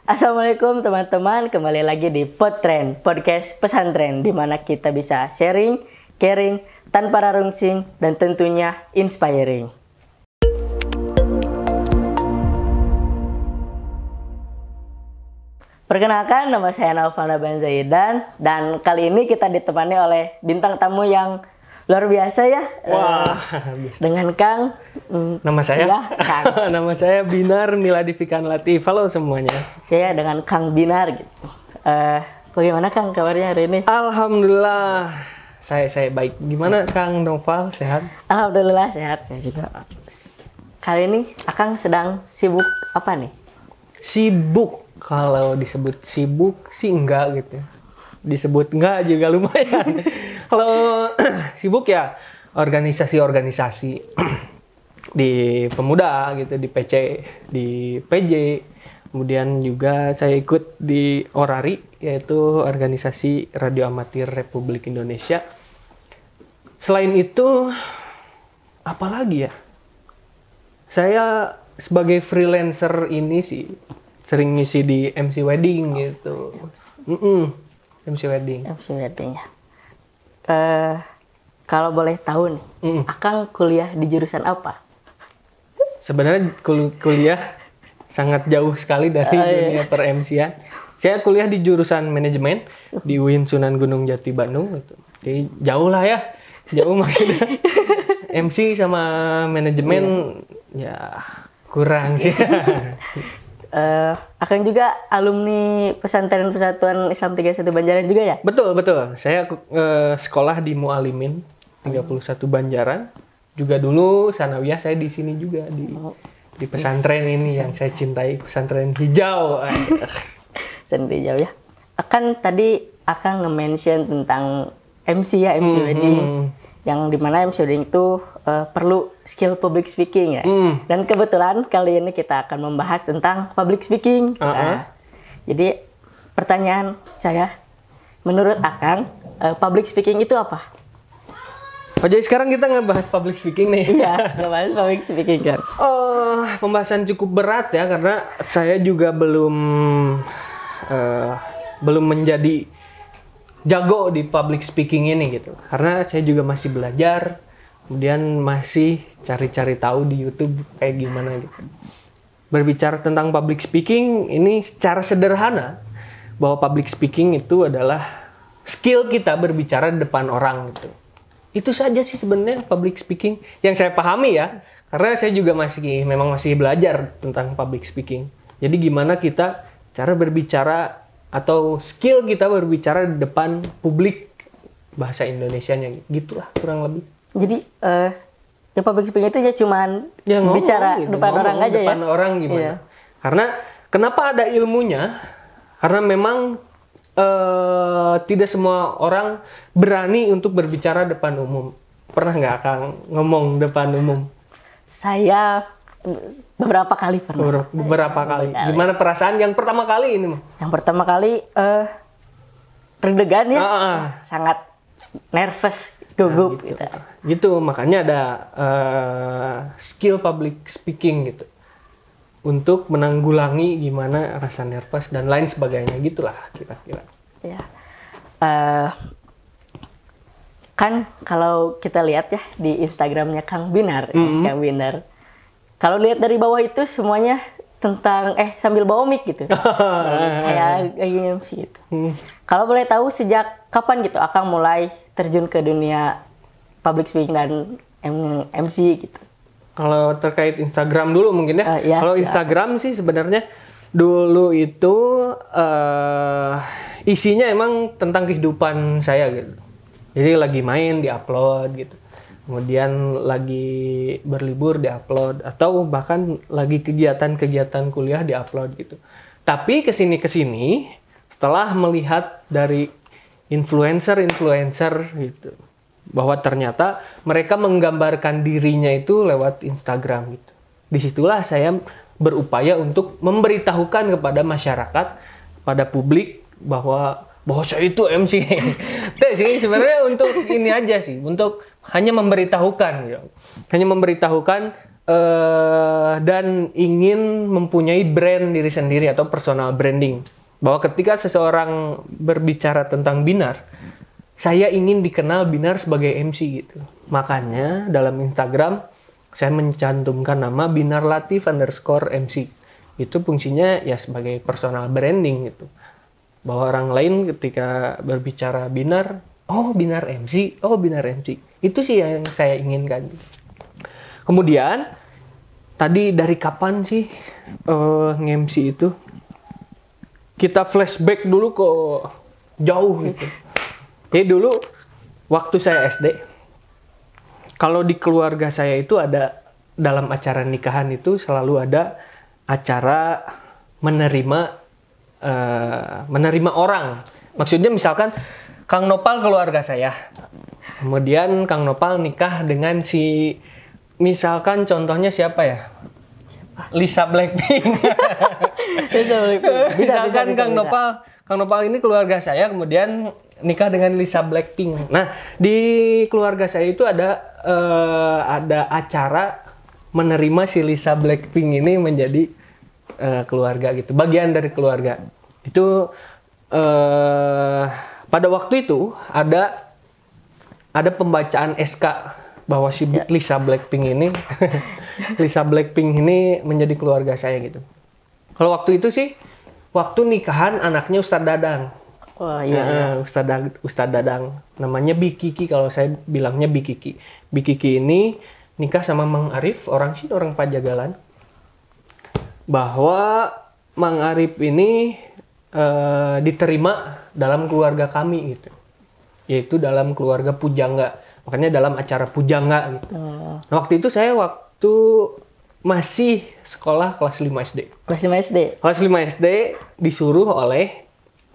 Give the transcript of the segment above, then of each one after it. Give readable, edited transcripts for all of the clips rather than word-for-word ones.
Assalamualaikum teman-teman, kembali lagi di Podtren, podcast pesantren di mana kita bisa sharing, caring, tanpa rarungsing, dan tentunya inspiring. Perkenalkan, nama saya Naufal Naban Zaidan, dan kali ini kita ditemani oleh bintang tamu yang luar biasa ya. Wah, dengan Kang. nama saya? Ya, Kang. Nama saya Binar Miladi Fikran Latif. Halo semuanya. Ya, dengan Kang Binar gitu. Bagaimana Kang kabarnya hari ini? Alhamdulillah, saya baik. Gimana Kang Noval, sehat? Alhamdulillah sehat, saya juga. Kali ini Akang sedang sibuk apa nih? Sibuk. Kalau disebut sibuk sih enggak gitu. Disebut enggak juga lumayan. Kalau sibuk ya organisasi-organisasi di pemuda gitu, di PC, di PJ. Kemudian juga saya ikut di Orari, yaitu organisasi Radio Amatir Republik Indonesia. Selain itu, apalagi ya? Saya sebagai freelancer ini sih sering ngisi di MC Wedding gitu. MC Wedding. MC Wedding ya. Kalau boleh tahu nih, Akang kuliah di jurusan apa? Sebenarnya kuliah sangat jauh sekali dari dunia per-MC-an. Saya kuliah di jurusan manajemen di UIN Sunan Gunung Jati Bandung gitu. Jadi jauh lah ya. Jauh maksudnya. MC sama manajemen ya kurang sih. Akang juga alumni pesantren Persatuan Islam 31 Banjaran juga ya? Betul. Saya sekolah di Mualimin 31 Banjaran. Juga dulu sanawiyah saya di sini juga di pesantren ini yang saya cintai, pesantren hijau. Pesantren hijau ya. Akan tadi Akang nge-mention tentang MC ya, MC Wedding. Yang dimana MC Wedding itu perlu skill public speaking ya. Dan kebetulan kali ini kita akan membahas tentang public speaking. Nah, jadi pertanyaan saya, menurut Akang, public speaking itu apa? Oh, jadi sekarang kita ngebahas public speaking nih. Iya, ngebahas public speaking kan. Pembahasan cukup berat ya, karena saya juga belum menjadi jago di public speaking ini gitu. Karena saya juga masih belajar, kemudian masih cari-cari tahu di YouTube kayak gimana gitu. Berbicara tentang public speaking ini secara sederhana, bahwa public speaking itu adalah skill kita berbicara di depan orang gitu. Itu saja sih sebenarnya public speaking yang saya pahami ya, karena saya juga memang masih belajar tentang public speaking. Jadi gimana kita cara berbicara atau skill kita berbicara di depan publik, bahasa Indonesianya gitulah kurang lebih. Jadi ya public speaking itu ya cuman bicara gitu, depan orang aja ya. Depan orang gimana? Iya. Karena kenapa ada ilmunya? Karena memang tidak semua orang berani untuk berbicara depan umum. Pernah nggak Kang ngomong depan umum? Saya beberapa kali pernah. Beberapa kali. Gimana perasaan yang pertama kali ini? Yang pertama kali deg-degan ya. Sangat nervous, gugup gitu. Gitu, makanya ada skill public speaking gitu. Untuk menanggulangi gimana rasa nervous dan lain sebagainya gitulah kira-kira. Ya. Kan kalau kita lihat ya di Instagramnya Kang Binar, Kang Binar. Kalau lihat dari bawah itu semuanya tentang sambil bawa mic gitu. Kayak MC gitu. Kalau boleh tahu sejak kapan gitu Akang mulai terjun ke dunia public speaking dan MC gitu? Kalau terkait Instagram dulu mungkin ya. Kalau Instagram sih sebenarnya dulu itu isinya emang tentang kehidupan saya gitu. Jadi lagi main di-upload gitu. Kemudian lagi berlibur di-upload atau bahkan lagi kegiatan-kegiatan kuliah di-upload gitu. Tapi kesini setelah melihat dari influencer gitu, bahwa ternyata mereka menggambarkan dirinya itu lewat Instagram gitu. Disitulah saya berupaya untuk memberitahukan kepada masyarakat, pada publik bahwa saya itu MC. Sih sebenarnya untuk ini aja sih, untuk hanya memberitahukan gitu. Hanya memberitahukan dan ingin mempunyai brand diri sendiri atau personal branding. Bahwa ketika seseorang berbicara tentang Binar, saya ingin dikenal Binar sebagai MC gitu. Makanya dalam Instagram saya mencantumkan nama Binar Latif _MC. Itu fungsinya ya sebagai personal branding gitu. Bahwa orang lain ketika berbicara Binar, oh Binar MC, oh Binar MC. Itu sih yang saya inginkan. Kemudian tadi dari kapan sih nge-MC itu? Kita flashback dulu ke jauh gitu. Jadi dulu waktu saya SD, kalau di keluarga saya itu ada dalam acara nikahan itu selalu ada acara menerima orang. Maksudnya misalkan Kang Nopal keluarga saya, kemudian Kang Nopal nikah dengan si, misalkan contohnya siapa ya? Lisa Blackpink. Misalkan Kang Nopal ini keluarga saya, kemudian nikah dengan Lisa Blackpink. Nah, di keluarga saya itu ada acara menerima si Lisa Blackpink ini menjadi keluarga gitu, bagian dari keluarga. Itu pada waktu itu ada pembacaan SK bahwa si Lisa Blackpink ini Lisa Blackpink ini menjadi keluarga saya gitu. Kalau waktu itu sih waktu nikahan anaknya Ustadz Dadang. Oh iya. Ustadz Dadang. Namanya Bikiki, kalau saya bilangnya Bikiki. Bikiki ini nikah sama Mang Arif, orang Pajagalan. Bahwa Mang Arif ini diterima dalam keluarga kami gitu. Yaitu dalam keluarga Pujangga. Makanya dalam acara Pujangga gitu. Nah, waktu itu saya masih sekolah kelas 5 SD. Kelas 5 SD? Kelas 5 SD disuruh oleh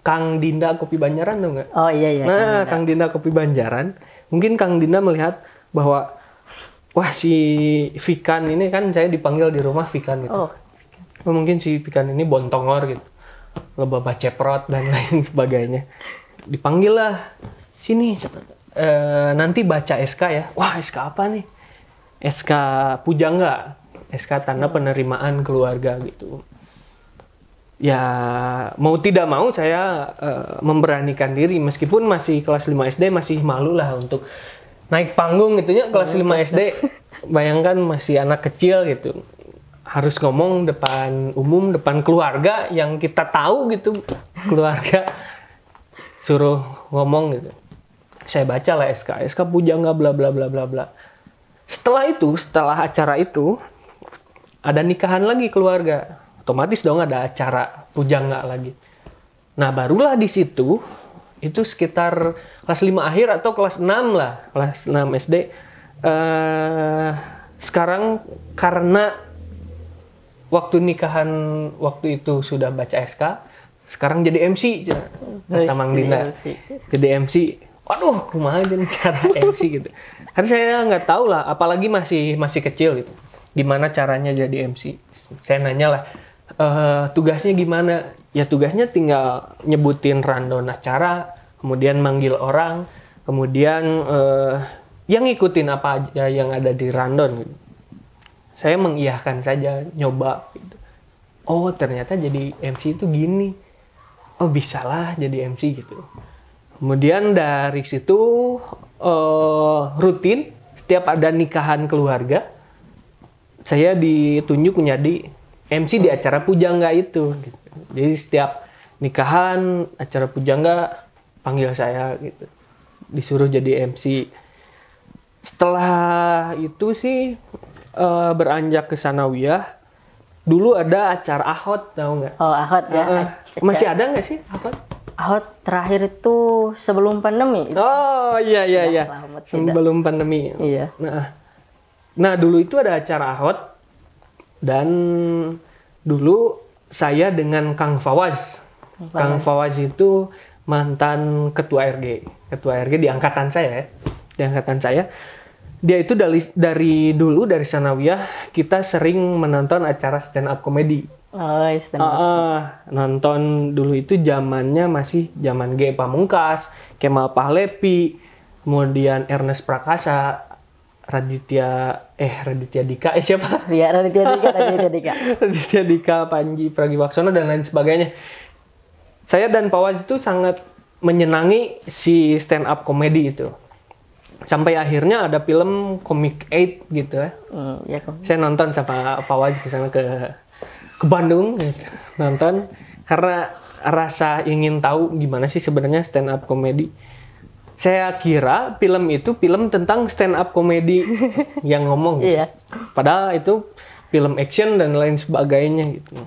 Kang Dinda Kopi Banjaran, tahu nggak? Oh iya. Nah, Kang Dinda Kopi Banjaran. Mungkin Kang Dinda melihat bahwa, wah si Vikan ini kan saya dipanggil di rumah Vikan gitu. Oh, mungkin si Vikan ini bontongor gitu. Ngebaba ceprot dan lain sebagainya. Dipanggil lah, sini nanti baca SK ya. Wah, SK apa nih? SK Pujangga. SK tanda penerimaan keluarga gitu. Ya mau tidak mau saya memberanikan diri meskipun masih kelas 5 SD, masih malu lah untuk naik panggung gitu ya. Kelas 5 SD bayangkan masih anak kecil gitu, harus ngomong depan umum, depan keluarga yang kita tahu gitu, keluarga suruh ngomong gitu. Saya baca lah SK Pujangga bla bla bla bla bla. Setelah acara itu ada nikahan lagi keluarga. Otomatis dong ada acara Pujangga lagi. Nah, barulah di situ, itu sekitar kelas 5 akhir atau kelas 6 lah. Kelas 6 SD. Sekarang karena waktu nikahan waktu itu sudah baca SK, sekarang jadi MC. Kata Mang Dinda. Jadi MC. Waduh, kumaha jadi cara MC gitu. Karena saya nggak tahu lah, apalagi masih kecil gitu. Gimana caranya jadi MC? Saya nanya lah, tugasnya gimana? Ya tugasnya tinggal nyebutin rundown acara, kemudian manggil orang, kemudian yang ngikutin apa aja yang ada di rundown. Gitu. Saya mengiyahkan saja, nyoba. Gitu. Oh ternyata jadi MC itu gini. Oh bisalah jadi MC gitu. Kemudian dari situ rutin setiap ada nikahan keluarga, saya ditunjuk menjadi MC di acara Pujangga itu. Gitu. Jadi setiap nikahan, acara Pujangga, panggil saya gitu. Disuruh jadi MC. Setelah itu sih beranjak ke sanawiyah. Dulu ada acara Ahot, tahu nggak? Oh Ahot ya. Masih ada nggak sih Ahot? Ahot terakhir itu sebelum pandemi. Oh iya. Sebelum pandemi. Iya. Nah dulu itu ada acara Ahot dan dulu saya dengan Kang Fawaz. Kang Fawaz itu mantan ketua RG di angkatan saya ya. Di angkatan saya. Dia itu dari dulu dari sanawiyah kita sering menonton acara stand up comedy. Oh, stand up. Nonton dulu itu zamannya masih zaman G. Pamungkas, Kemal Pahlevi, kemudian Ernest Prakasa, Raditya Dika, siapa? Ya, Raditya Dika. Raditya Dika, Panji Pragiwaksono dan lain sebagainya. Saya dan Pak Waz itu sangat menyenangi si stand up komedi itu. Sampai akhirnya ada film Comic 8 gitu ya. Ya, saya nonton sama Pak Waz ke sana ke Bandung gitu. Nonton karena rasa ingin tahu gimana sih sebenarnya stand up komedi. Saya kira film itu film tentang stand up komedi yang ngomong gitu. Iya. Padahal itu film action dan lain sebagainya gitu.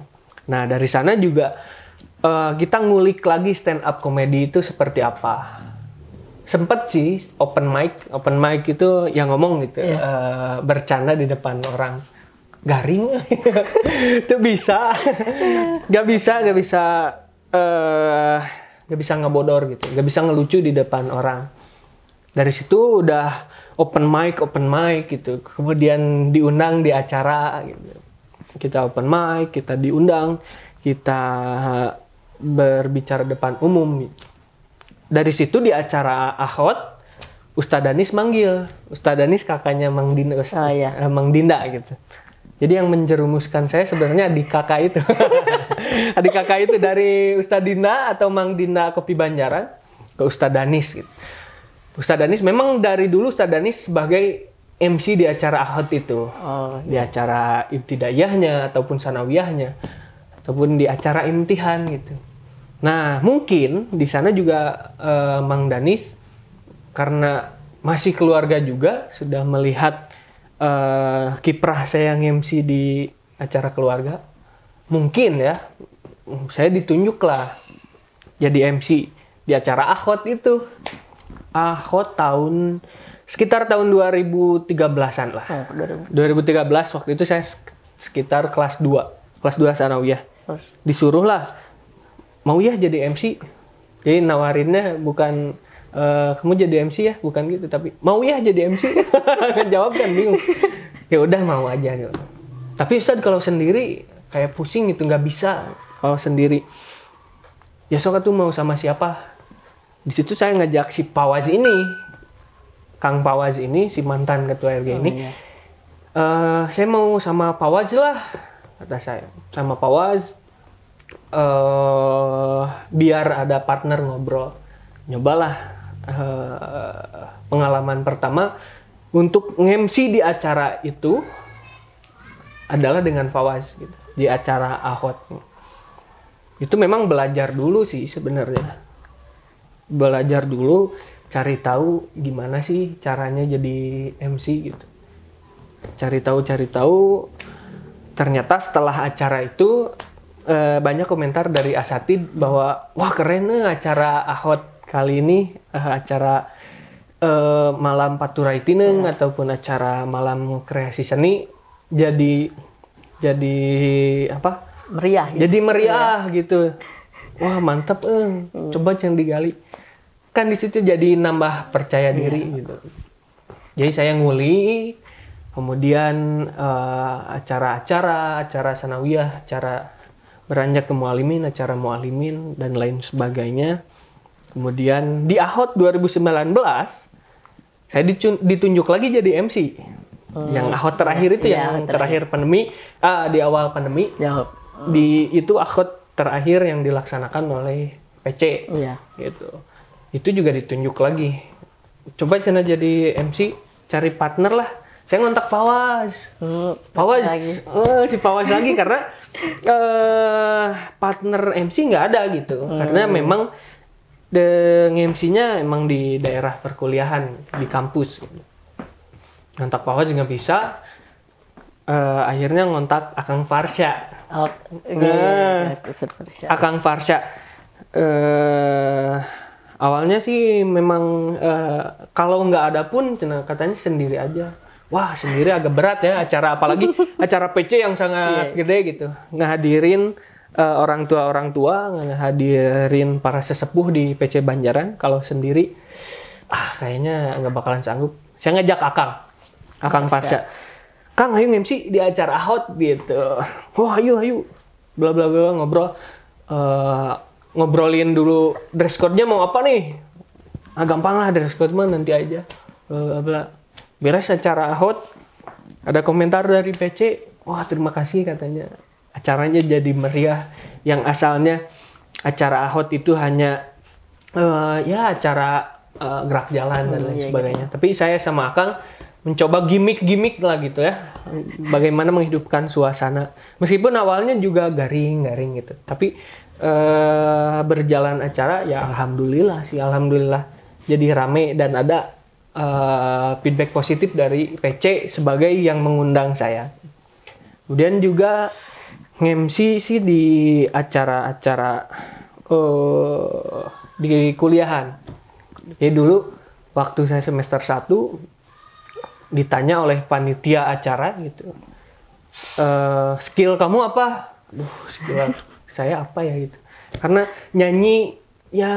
Nah, dari sana juga kita ngulik lagi stand up komedi itu seperti apa. Sempet sih open mic itu yang ngomong gitu. Iya. Bercanda di depan orang. Garing. Itu bisa. Gak bisa ngebodor gitu, gak bisa ngelucu di depan orang. Dari situ udah open mic gitu, kemudian diundang di acara gitu. Kita open mic, kita diundang, kita berbicara depan umum gitu. Dari situ di acara Ahot, Ustadz Danis manggil, Ustadz Danis kakaknya Mang Dinda gitu. Jadi yang menjerumuskan saya sebenarnya adik kakak itu. Adik kakak itu dari Ustadz Dinda atau Mang Dinda Kopi Banjaran ke Ustadz Danis gitu. Ustadz Danis memang dari dulu Ustadz Danis sebagai MC di acara Ahad itu. Di acara ibtidaiyahnya ataupun sanawiyahnya ataupun di acara imtihan gitu. Nah, mungkin di sana juga Mang Danis karena masih keluarga juga sudah melihat kiprah saya yang MC di acara keluarga, mungkin ya saya ditunjuk lah jadi MC di acara Ahot itu. Ahot sekitar tahun 2013-an lah. 2013 waktu itu saya sekitar kelas 2 sanawiyah. Disuruh lah, mau ya jadi MC. Jadi nawarinnya bukan kamu jadi MC ya, bukan gitu, tapi mau ya jadi MC. Jawab kan bingung. Ya udah mau aja gitu. Tapi Ustadz kalau sendiri kayak pusing gitu, nggak bisa kalau sendiri. Ya sok tuh mau sama siapa? Di situ saya ngajak si Pak Waz ini, Kang Pak Waz ini, si mantan ketua RG ini. Iya. Saya mau sama Pak Waz lah, kata saya. Sama Pak Waz, biar ada partner ngobrol. Nyobalah. Pengalaman pertama untuk nge-MC di acara itu adalah dengan Fawaz gitu, di acara Ahot. Itu memang belajar dulu sih sebenarnya. Belajar dulu, cari tahu gimana sih caranya jadi MC gitu. Cari tahu. Ternyata setelah acara itu banyak komentar dari asatid bahwa wah keren acara Ahot kali ini, acara malam Paturai Tineng ataupun acara malam kreasi seni jadi apa? Meriah. Gitu. Jadi meriah gitu. Wah mantap, coba yang digali. Kan di situ jadi nambah percaya diri gitu. Jadi saya nguli, kemudian acara sanawiyah, acara beranjak ke mualimin, acara mualimin dan lain sebagainya. Kemudian di Ahot 2019 saya ditunjuk lagi jadi MC. Yang Ahot terakhir itu yang terakhir pandemi, di awal pandemi. Ya. Itu Ahot terakhir yang dilaksanakan oleh PC. Iya. Gitu. Itu juga ditunjuk lagi. Coba cina jadi MC, cari partner lah. Saya ngontak Pak Waz. Si Pak Waz lagi karena partner MC nggak ada gitu. Karena memang MC-nya emang di daerah perkuliahan, di kampus. Ngontak Pak Waz nggak bisa. Akhirnya ngontak Akang Farsya. Akang Farsya. Awalnya sih memang kalau nggak ada pun katanya sendiri aja. Wah sendiri agak berat ya acara, apalagi acara PC yang sangat gede gitu. Ngehadirin orang tua, ngehadirin para sesepuh di PC Banjaran. Kalau sendiri kayaknya nggak bakalan sanggup. Saya ngajak Akang Farsya. Kang ayo MC di acara Ahot gitu. Wah ayo bla bla bla ngobrol. Ngobrolin dulu dress code-nya mau apa nih? Gampang lah dress code mah nanti aja. Bla bla. Beres acara hot, ada komentar dari PC, wah terima kasih katanya. Acaranya jadi meriah. Yang asalnya acara hot itu hanya ya acara gerak jalan dan lain sebagainya. Gitu. Tapi saya sama Akang mencoba gimmick-gimmick lah gitu ya. Bagaimana menghidupkan suasana. Meskipun awalnya juga garing gitu. Tapi berjalan acara ya alhamdulillah sih, alhamdulillah. Jadi rame dan ada feedback positif dari PC sebagai yang mengundang saya. Kemudian juga nge-MC sih di acara-acara di kuliahan. Jadi dulu waktu saya semester 1 ditanya oleh panitia acara gitu. Skill kamu apa? Aduh, skill saya apa ya gitu. Karena nyanyi ya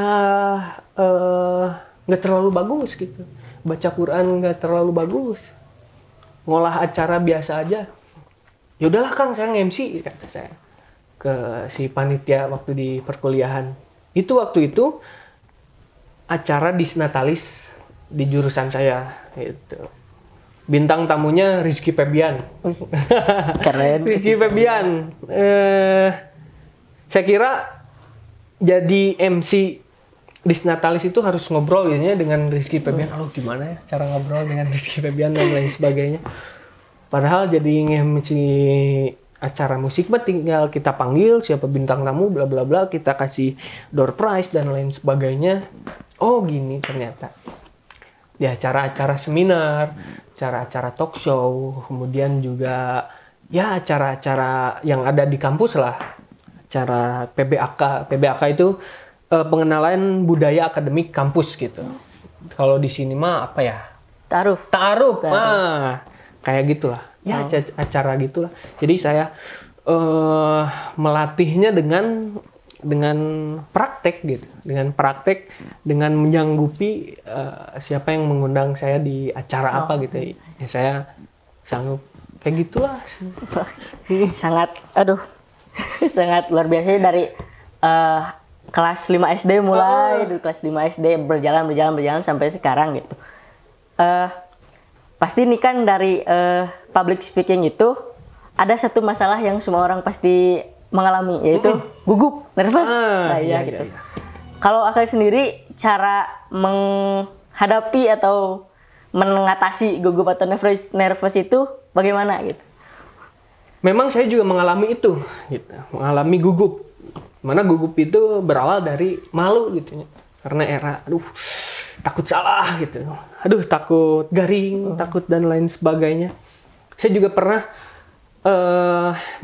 nggak terlalu bagus gitu. Baca Quran nggak terlalu bagus, ngolah acara biasa aja. Ya udahlah Kang, saya nge-MC kata saya ke si panitia waktu di perkuliahan. Waktu itu acara Disnatalis di jurusan saya gitu. Bintang tamunya Rizky Febian. Keren. Rizky Febian. Saya kira jadi MC Disnatalis itu harus ngobrol ya dengan Rizky Febian. Aduh gimana ya cara ngobrol dengan Rizky Febian dan lain sebagainya. Padahal jadi nge-MC acara musik mah tinggal kita panggil siapa bintang tamu bla bla bla, kita kasih door prize dan lain sebagainya. Oh gini ternyata. Di acara-acara seminar, acara-acara talk show, kemudian juga ya acara-acara yang ada di kampus lah. Acara PBAK. PBAK itu pengenalan budaya akademik kampus gitu. Kalau di sini mah apa ya? Ta'aruf. Kayak gitulah. Ya acara gitulah. Jadi saya melatihnya dengan praktek gitu. Dengan praktek, dengan menyanggupi siapa yang mengundang saya di acara apa gitu. Ya saya sanggup. Kayak gitulah. Sangat sangat luar biasa dari kelas 5 SD mulai, dari kelas 5 SD berjalan sampai sekarang gitu. Pasti nih kan dari public speaking itu ada satu masalah yang semua orang pasti mengalami, yaitu gugup, nervous. Gitu. Kalau Akang sendiri cara menghadapi atau mengatasi gugup atau nervous itu bagaimana gitu? Memang saya juga mengalami itu, gitu. Mengalami gugup. Mana gugup itu berawal dari malu gitu ya. Karena takut salah gitu. Takut garing, takut dan lain sebagainya. Saya juga pernah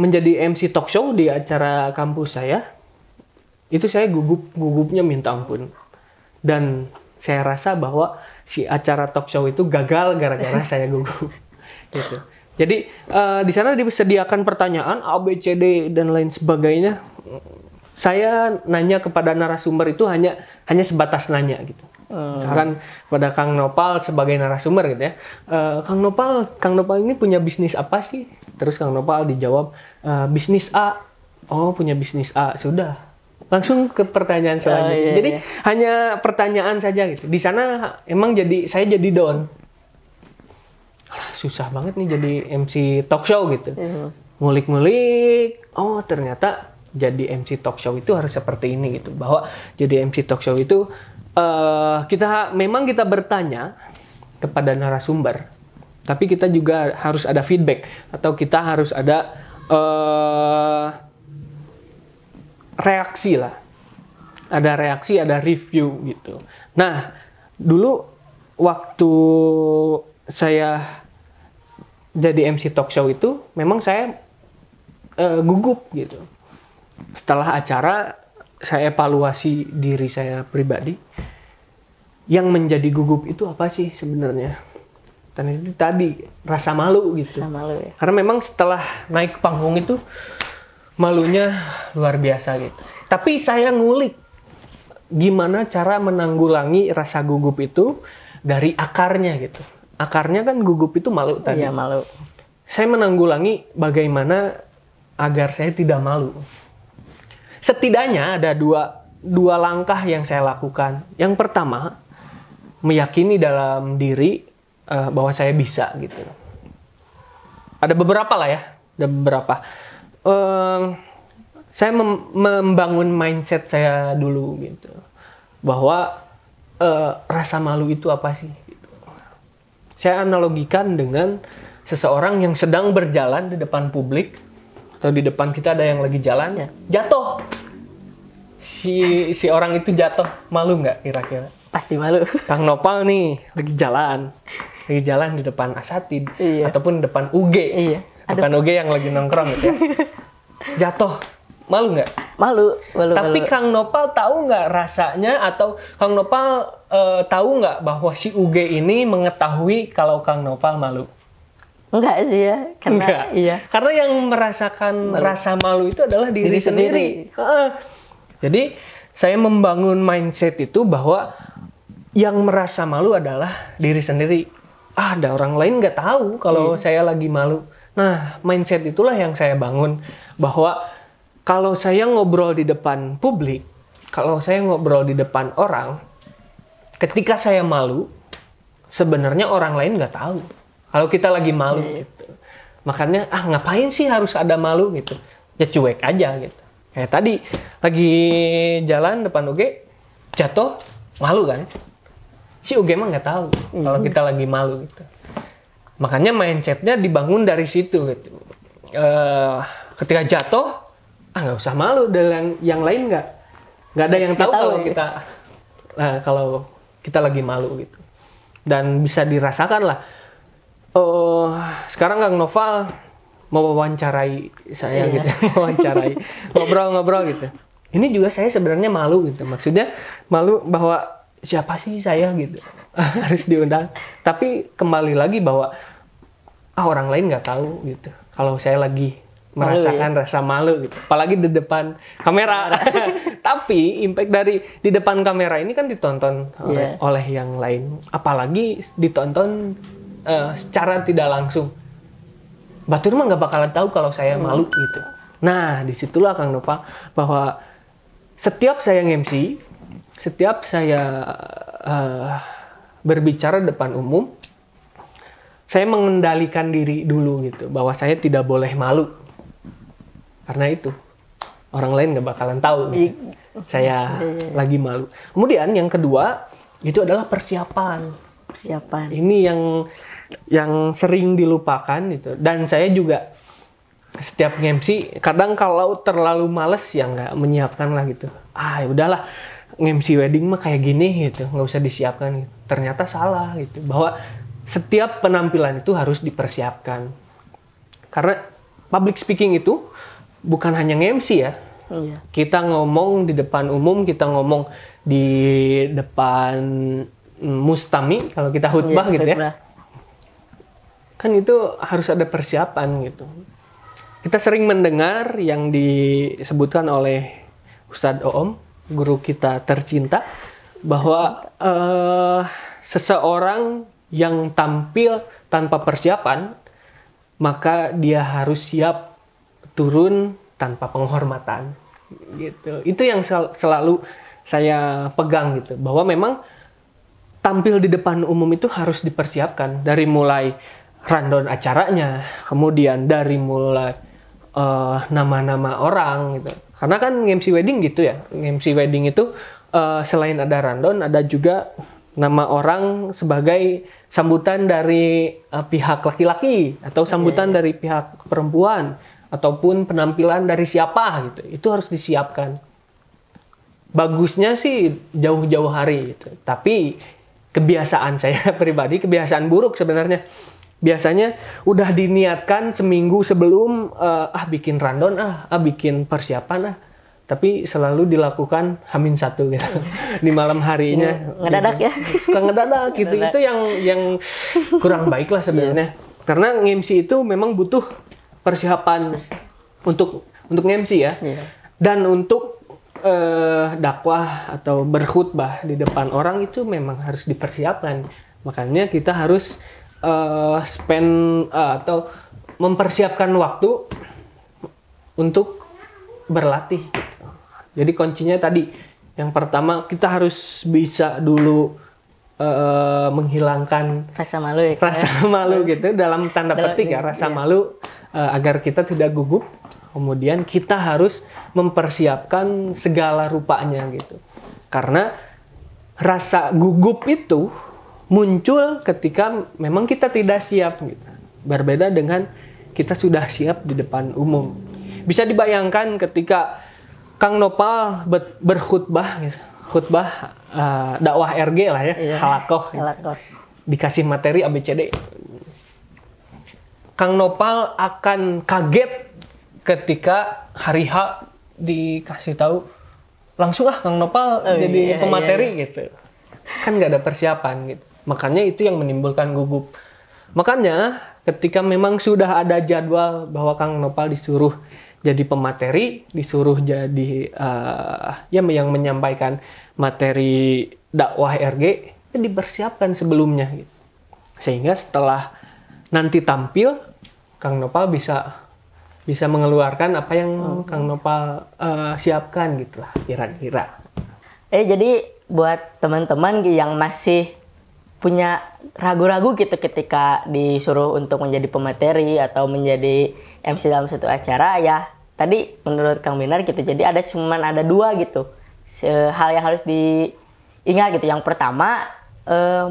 menjadi MC talk show di acara kampus saya. Itu saya gugupnya minta ampun. Dan saya rasa bahwa si acara talk show itu gagal gara-gara saya gugup. Gitu. Jadi di sana disediakan pertanyaan A, B, C, D dan lain sebagainya. Saya nanya kepada narasumber itu hanya sebatas nanya gitu. Misalkan pada Kang Nopal sebagai narasumber gitu ya. Kang Nopal ini punya bisnis apa sih? Terus Kang Nopal dijawab bisnis A. Oh, punya bisnis A. Sudah. Langsung ke pertanyaan selanjutnya. Jadi hanya pertanyaan saja gitu. Di sana emang saya jadi down. Susah banget nih jadi MC talk show gitu. Ngulik-ngulik. Oh, ternyata jadi MC talk show itu harus seperti ini gitu. Bahwa jadi MC talk show itu kita bertanya kepada narasumber, tapi kita juga harus ada feedback atau kita harus ada reaksi lah. Ada reaksi, ada review gitu. Nah, dulu waktu saya jadi MC talk show itu memang saya gugup gitu. Setelah acara saya evaluasi diri saya pribadi. Yang menjadi gugup itu apa sih sebenarnya? Dan itu tadi rasa malu gitu. Rasa malu ya. Karena memang setelah naik panggung itu malunya luar biasa gitu. Tapi saya ngulik gimana cara menanggulangi rasa gugup itu dari akarnya gitu. Akarnya kan gugup itu malu tadi. Iya, malu. Saya menanggulangi bagaimana agar saya tidak malu. Setidaknya ada dua langkah yang saya lakukan. Yang pertama, meyakini dalam diri bahwa saya bisa gitu. Ada beberapa lah ya, ada beberapa. Saya membangun mindset saya dulu gitu, bahwa rasa malu itu apa sih? Gitu. Saya analogikan dengan seseorang yang sedang berjalan di depan publik, atau di depan kita ada yang lagi jalan, jatuh. Si orang itu jatuh, malu nggak kira-kira? Pasti malu. Kang Nopal nih lagi jalan di depan Asatid, ataupun depan UG, depan UG yang lagi nongkrong gitu ya. Jatuh, malu nggak? Malu. Tapi Kang Nopal tahu nggak rasanya, atau Kang Nopal tahu nggak bahwa si UG ini mengetahui kalau Kang Nopal malu? Enggak sih ya, karena karena yang merasakan rasa malu itu adalah diri sendiri. Jadi saya membangun mindset itu bahwa yang merasa malu adalah diri sendiri. Ada orang lain nggak tahu kalau saya lagi malu. Nah, mindset itulah yang saya bangun, bahwa kalau saya ngobrol di depan publik, kalau saya ngobrol di depan orang, ketika saya malu, sebenarnya orang lain nggak tahu kalau kita lagi malu gitu. Makanya ngapain sih harus ada malu gitu? Ya cuek aja gitu. Kayak tadi lagi jalan depan UG, jatuh, malu kan? Si UG mah nggak tahu kalau kita lagi malu gitu. Makanya mindsetnya dibangun dari situ gitu. Ketika jatuh, nggak usah malu, dan yang lain nggak ada yang tahu kalau kita lagi malu gitu. Dan bisa dirasakan lah. Sekarang Kang Noval mau wawancarai saya gitu, wawancarai, ngobrol gitu. Ini juga saya sebenarnya malu gitu. Maksudnya malu bahwa siapa sih saya gitu harus diundang. Tapi kembali lagi bahwa orang lain nggak tahu gitu kalau saya lagi merasakan rasa malu gitu. Apalagi di depan kamera. Tapi impact dari di depan kamera ini kan ditonton oleh yang lain. Apalagi ditonton secara tidak langsung. Batur mah nggak bakalan tahu kalau saya malu gitu. Nah, disitulah Kang Nopal bahwa setiap saya nge-MC, setiap saya berbicara depan umum, saya mengendalikan diri dulu gitu, bahwa saya tidak boleh malu. Karena itu orang lain nggak bakalan tahu gitu. Saya lagi malu. Kemudian yang kedua itu adalah persiapan. Ini yang sering dilupakan gitu. Dan saya juga setiap nge-MC kadang kalau terlalu males ya nggak menyiapkan lah gitu. Ya udahlah, nge-MC wedding mah kayak gini gitu, nggak usah disiapkan gitu. Ternyata salah gitu, bahwa setiap penampilan itu harus dipersiapkan. Karena public speaking itu bukan hanya nge-MC ya. Kita ngomong di depan umum, kita ngomong di depan mustami, kalau kita khutbah gitu ya. Kan itu harus ada persiapan gitu. Kita sering mendengar yang disebutkan oleh Ustadz Oom, guru kita tercinta, bahwa seseorang yang tampil tanpa persiapan, maka dia harus siap turun tanpa penghormatan. Gitu. Itu yang selalu saya pegang gitu, bahwa memang tampil di depan umum itu harus dipersiapkan dari mulai rundown acaranya, kemudian dari mulai nama-nama orang gitu. Karena kan MC wedding gitu ya, MC wedding itu selain ada rundown, ada juga nama orang sebagai sambutan dari pihak laki-laki atau sambutan dari pihak perempuan ataupun penampilan dari siapa gitu. Itu harus disiapkan. Bagusnya sih jauh-jauh hari gitu. Tapi kebiasaan saya pribadi, kebiasaan buruk sebenarnya. Biasanya udah diniatkan seminggu sebelum bikin rundown, bikin persiapan tapi selalu dilakukan H-1 gitu. Di malam harinya ngedadak ya. Suka ngedadak gitu. Itu yang kurang baik lah sebenarnya. Karena nge-MC itu memang butuh persiapan untuk nge-MC ya. Dan untuk dakwah atau berkhutbah di depan orang itu memang harus dipersiapkan. Makanya kita harus spend atau mempersiapkan waktu untuk berlatih gitu. Jadi kuncinya tadi yang pertama kita harus bisa dulu menghilangkan Rasa malu ya. rasa malu gitu dalam tanda petik ya, rasa malu agar kita tidak gugup. Kemudian kita harus mempersiapkan segala rupanya gitu. Karena rasa gugup itu muncul ketika memang kita tidak siap gitu. Berbeda dengan kita sudah siap di depan umum. Bisa dibayangkan ketika Kang Nopal berkhutbah gitu. Khutbah dakwah RG lah ya, halakoh. Dikasih materi ABCD. Kang Nopal akan kaget ketika hari H dikasih tahu langsung Kang Nopal jadi pemateri gitu. Kan nggak ada persiapan gitu. Makanya itu yang menimbulkan gugup. Makanya ketika memang sudah ada jadwal bahwa Kang Nopal disuruh jadi pemateri, disuruh jadi yang menyampaikan materi dakwah RG, dipersiapkan sebelumnya gitu. Sehingga setelah nanti tampil, Kang Nopal bisa mengeluarkan apa yang Kang Nopal siapkan gitu lah kira-kira. Jadi buat teman-teman yang masih punya ragu-ragu gitu ketika disuruh untuk menjadi pemateri atau menjadi MC dalam suatu acara, ya tadi menurut Kang Binar gitu, jadi ada dua gitu hal yang harus diingat gitu. Yang pertama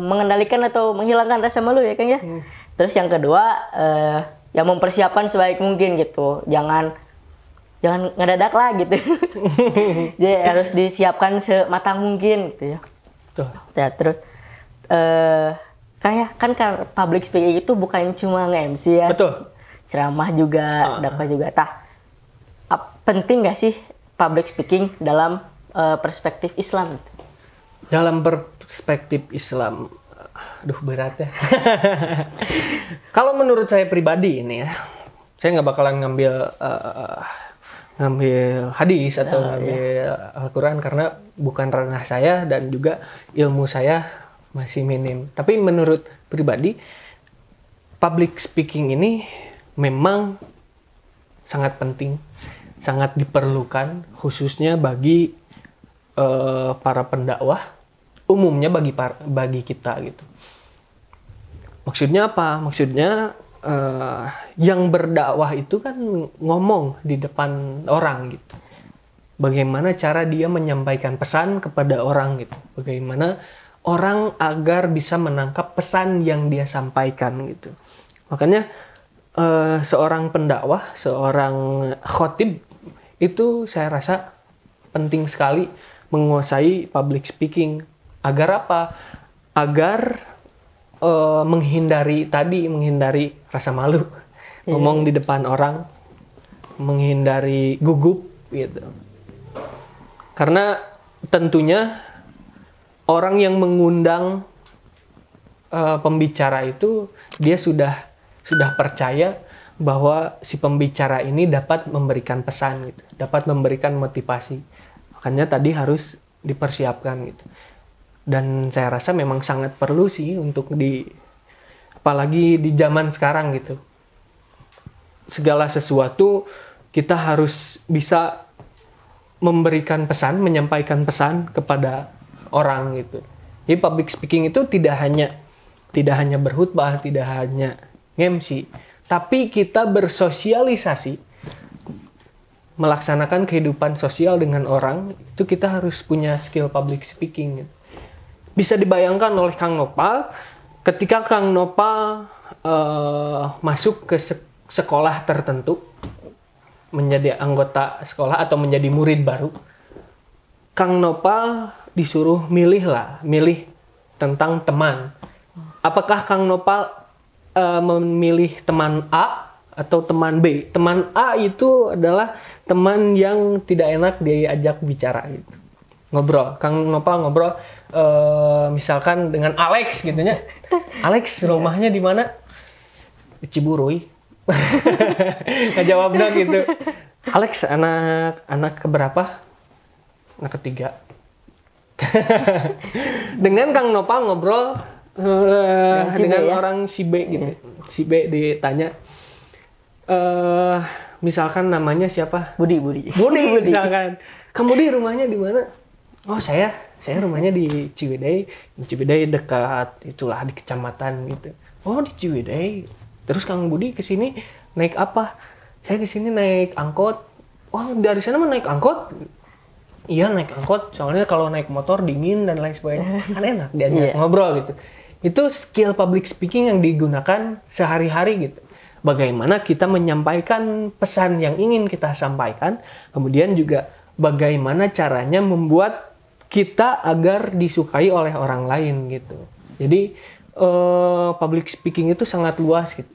mengendalikan atau menghilangkan rasa malu ya Kang ya. Terus yang kedua yang mempersiapkan sebaik mungkin gitu, jangan ngedadak lah gitu. Jadi harus disiapkan sematang mungkin gitu ya. Ya, terus kan public speaking itu bukan cuma nge-MC ya. Betul. Ceramah juga, dakwah juga. Penting nggak sih public speaking dalam perspektif Islam? Dalam perspektif Islam, aduh berat ya. Kalau menurut saya pribadi ini ya, saya nggak bakalan ngambil hadis atau ngambil Al-Quran karena bukan ranah saya dan juga ilmu saya masih minim. Tapi menurut pribadi, public speaking ini memang sangat penting, sangat diperlukan, khususnya bagi para pendakwah, umumnya bagi kita gitu. Maksudnya apa? Maksudnya yang berdakwah itu kan ngomong di depan orang gitu. Bagaimana cara dia menyampaikan pesan kepada orang gitu. Bagaimana orang agar bisa menangkap pesan yang dia sampaikan gitu. Makanya seorang pendakwah, seorang khotib itu saya rasa penting sekali menguasai public speaking. Agar apa? Agar menghindari rasa malu, ngomong di depan orang, menghindari gugup gitu. Karena tentunya orang yang mengundang pembicara itu dia sudah percaya bahwa si pembicara ini dapat memberikan pesan gitu, dapat memberikan motivasi. Makanya tadi harus dipersiapkan gitu. Dan saya rasa memang sangat perlu sih untuk apalagi di zaman sekarang gitu. Segala sesuatu kita harus bisa memberikan pesan, menyampaikan pesan kepada orang gitu. Jadi public speaking itu tidak hanya berkhutbah, tidak hanya nge-MC, tapi kita bersosialisasi, melaksanakan kehidupan sosial dengan orang, itu kita harus punya skill public speaking gitu. Bisa dibayangkan oleh Kang Nopal, ketika Kang Nopal masuk ke sekolah tertentu, menjadi anggota sekolah atau menjadi murid baru, Kang Nopal disuruh milih tentang teman. Apakah Kang Nopal memilih teman A atau teman B? Teman A itu adalah teman yang tidak enak diajak bicara gitu. Ngobrol, Kang Nopal ngobrol misalkan dengan Alex gitu ya. Alex rumahnya di mana? Ciburuy. Nggak jawab dong gitu. Alex anak keberapa? Anak ketiga. Dengan Kang Nopal ngobrol dengan orang si B gitu. Si B ditanya misalkan namanya siapa? Budi. Misalkan. Kamu di rumahnya di mana? Oh, saya Saya rumahnya di Ciwidey dekat itulah di kecamatan gitu. Oh di Ciwidey. Terus Kang Budi kesini naik apa? Saya kesini naik angkot. Wah dari sana mah naik angkot? Iya naik angkot. Soalnya kalau naik motor dingin dan lain sebagainya kan enak diajak ngobrol gitu. Itu skill public speaking yang digunakan sehari-hari gitu. Bagaimana kita menyampaikan pesan yang ingin kita sampaikan, kemudian juga bagaimana caranya membuat kita agar disukai oleh orang lain gitu. Jadi public speaking itu sangat luas gitu.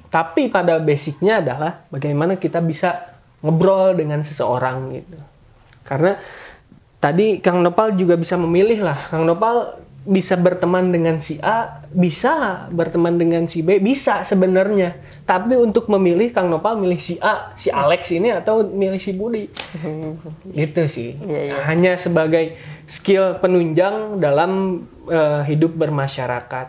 Tapi pada basicnya adalah bagaimana kita bisa ngobrol dengan seseorang gitu. Karena tadi Kang Nopal juga bisa memilih lah. Kang Nopal bisa berteman dengan si A, bisa berteman dengan si B, bisa sebenarnya. Tapi untuk memilih, Kang Nopal milih si A, si Alex ini atau milih si Budi. Gitu sih. Hanya sebagai skill penunjang dalam hidup bermasyarakat.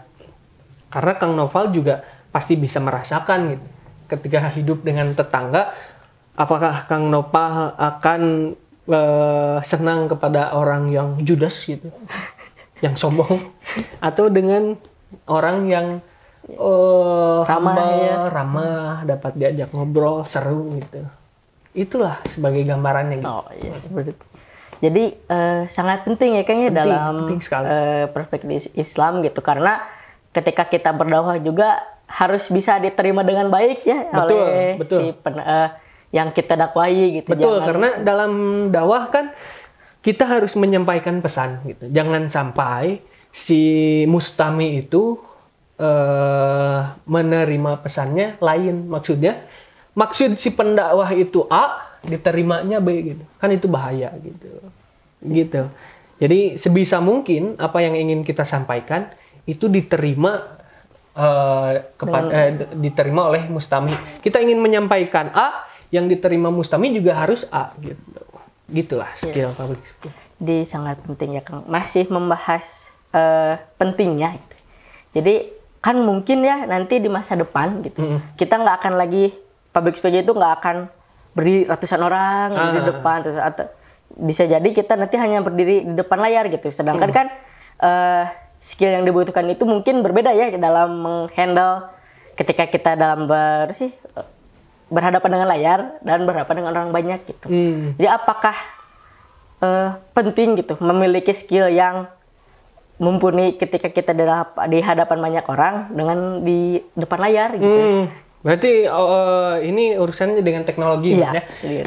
Karena Kang Nopal juga pasti bisa merasakan gitu. Ketika hidup dengan tetangga, apakah Kang Nopal akan senang kepada orang yang judes gitu? Yang sombong, atau dengan orang yang ramah, dapat diajak ngobrol, seru gitu. Itulah sebagai gambarannya gitu. Oh iya, seperti itu. Jadi sangat penting ya kayaknya dalam perspektif Islam gitu, karena ketika kita berdakwah juga harus bisa diterima dengan baik ya oleh si yang kita dakwahi gitu. Betul, karena dalam dakwah kan kita harus menyampaikan pesan gitu. Jangan sampai si mustami itu menerima pesannya lain. Maksud si pendakwah itu A, diterimanya B gitu. Kan itu bahaya gitu. Gitu. Jadi sebisa mungkin apa yang ingin kita sampaikan itu diterima diterima oleh mustami. Kita ingin menyampaikan A, yang diterima mustami juga harus A gitu. Gitulah skill public speaking. Jadi sangat penting ya Kang. Masih membahas pentingnya. Gitu. Jadi kan mungkin ya nanti di masa depan gitu, kita nggak akan lagi public speaking itu nggak akan berdiri ratusan orang di depan, atau bisa jadi kita nanti hanya berdiri di depan layar gitu. Sedangkan kan skill yang dibutuhkan itu mungkin berbeda ya dalam menghandle ketika kita dalam berhadapan dengan layar dan berhadapan dengan orang banyak gitu. Jadi apakah penting gitu memiliki skill yang mumpuni ketika kita di hadapan banyak orang dengan di depan layar gitu. Berarti ini urusannya dengan teknologi ya.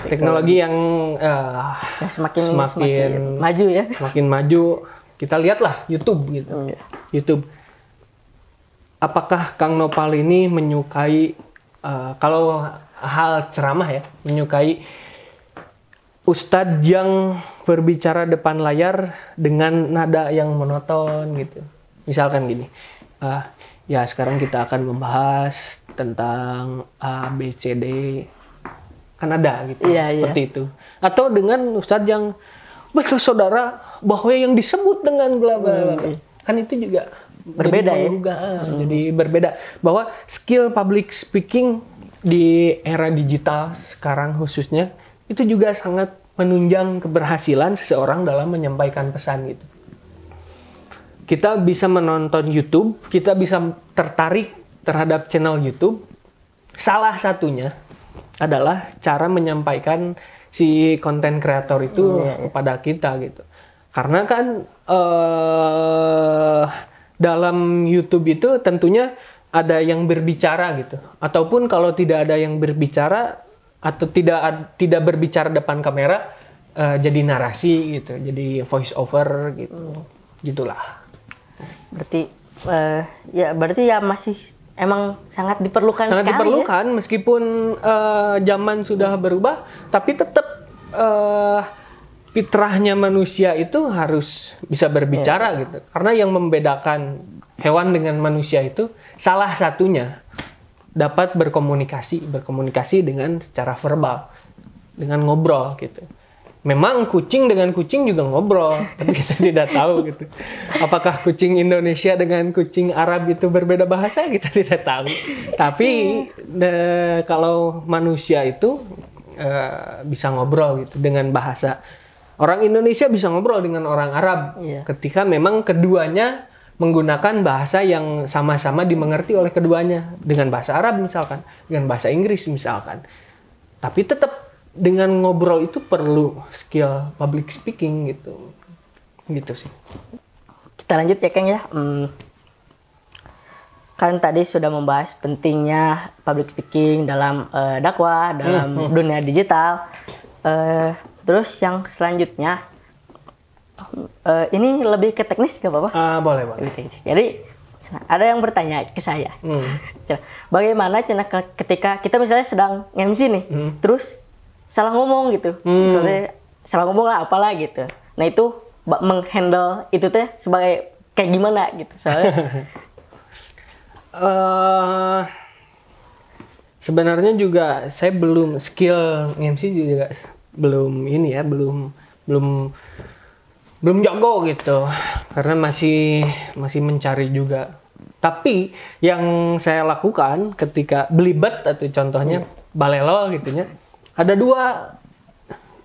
Teknologi yang semakin maju ya. Semakin maju. Kita lihatlah YouTube gitu. YouTube. Apakah Kang Nopal ini menyukai kalau hal ceramah ya, menyukai ustadz yang berbicara depan layar dengan nada yang monoton gitu. Misalkan gini, ya sekarang kita akan membahas tentang A, B, C, D. Kan ada gitu, seperti itu. Atau dengan ustadz yang, baiklah saudara, bahwa yang disebut dengan bla bla bla. Kan itu juga berbeda ya. Jadi berbeda. Bahwa skill public speaking di era digital sekarang khususnya itu juga sangat menunjang keberhasilan seseorang dalam menyampaikan pesan gitu. Kita bisa menonton YouTube, kita bisa tertarik terhadap channel YouTube. Salah satunya adalah cara menyampaikan si konten kreator itu kepada kita gitu. Karena kan dalam YouTube itu tentunya ada yang berbicara gitu, ataupun kalau tidak ada yang berbicara atau tidak berbicara depan kamera, jadi narasi gitu, jadi voice over gitu, gitulah. Berarti berarti masih emang sangat diperlukan sangat sekali. Diperlukan ya? Meskipun zaman sudah berubah, tapi tetap fitrahnya manusia itu harus bisa berbicara gitu, karena yang membedakan hewan dengan manusia itu salah satunya dapat berkomunikasi dengan secara verbal, dengan ngobrol gitu. Memang kucing dengan kucing juga ngobrol, tapi kita tidak tahu gitu. Apakah kucing Indonesia dengan kucing Arab itu berbeda bahasa? Kita tidak tahu. Tapi kalau manusia itu bisa ngobrol gitu dengan bahasa Orang Indonesia bisa ngobrol dengan orang Arab ketika memang keduanya menggunakan bahasa yang sama-sama dimengerti oleh keduanya, dengan bahasa Arab misalkan, dengan bahasa Inggris misalkan. Tapi tetap dengan ngobrol itu perlu skill public speaking gitu sih. Kita lanjut ya Kang ya. Kan tadi sudah membahas pentingnya public speaking dalam dakwah, dalam dunia digital. Terus yang selanjutnya, ini lebih ke teknis gak apa-apa? Boleh. Jadi ada yang bertanya ke saya, bagaimana ketika kita misalnya sedang MC nih, terus salah ngomong gitu, misalnya salah ngomong lah apalah gitu. Nah itu menghandle itu teh sebagai kayak gimana gitu soalnya. Sebenarnya juga saya belum skill MC juga belum ini ya, belum jago gitu, karena masih mencari juga. Tapi yang saya lakukan ketika belibet atau contohnya balelo gitunya, ada dua.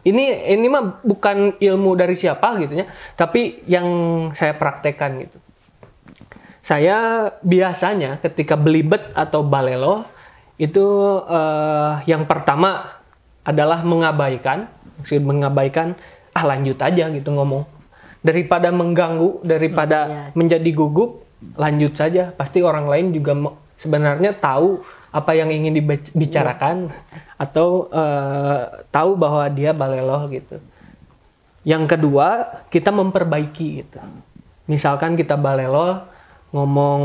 Ini mah bukan ilmu dari siapa gitunya, tapi yang saya praktekkan gitu. Saya biasanya ketika belibet atau balelo itu yang pertama adalah mengabaikan lanjut aja gitu ngomong. Daripada mengganggu, daripada menjadi gugup, lanjut saja. Pasti orang lain juga sebenarnya tahu apa yang ingin dibicarakan atau tahu bahwa dia balelo gitu. Yang kedua, kita memperbaiki gitu. Misalkan kita balelo ngomong